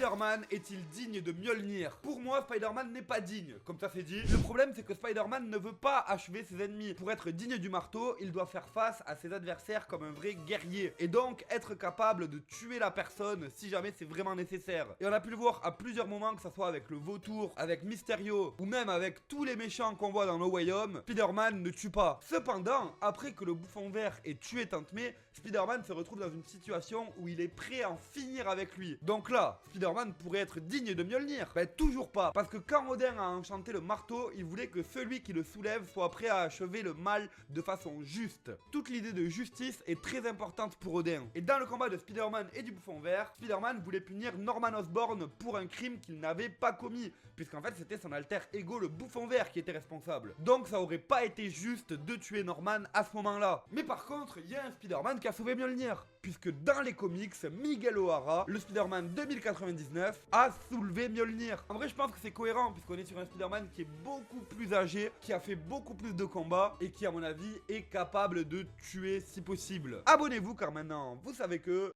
Spider-Man est-il digne de Mjolnir? Pour moi, Spider-Man n'est pas digne, comme ça c'est dit. Le problème, c'est que Spider-Man ne veut pas achever ses ennemis. Pour être digne du marteau, il doit faire face à ses adversaires comme un vrai guerrier. Et donc, être capable de tuer la personne si jamais c'est vraiment nécessaire. Et on a pu le voir à plusieurs moments, que ce soit avec le vautour, avec Mysterio, ou même avec tous les méchants qu'on voit dans No Way Home, Spider-Man ne tue pas. Cependant, après que le bouffon vert ait tué Tante May, Spider-Man se retrouve dans une situation où il est prêt à en finir avec lui. Donc là, Spider-Man pourrait être digne de Mjolnir? Ben toujours pas, parce que quand Odin a enchanté le marteau, il voulait que celui qui le soulève soit prêt à achever le mal de façon juste. Toute l'idée de justice est très importante pour Odin. Et dans le combat de Spider-Man et du bouffon vert, Spider-Man voulait punir Norman Osborn pour un crime qu'il n'avait pas commis, puisqu'en fait c'était son alter ego le bouffon vert qui était responsable. Donc ça aurait pas été juste de tuer Norman à ce moment-là. Mais par contre, il y a un Spider-Man qui a sauvé Mjolnir, puisque dans les comics, Miguel O'Hara, le Spider-Man 2099, a soulevé Mjolnir. En vrai, je pense que c'est cohérent, puisqu'on est sur un Spider-Man qui est beaucoup plus âgé, qui a fait beaucoup plus de combats, et qui, à mon avis, est capable de tuer si possible. Abonnez-vous, car maintenant, vous savez que...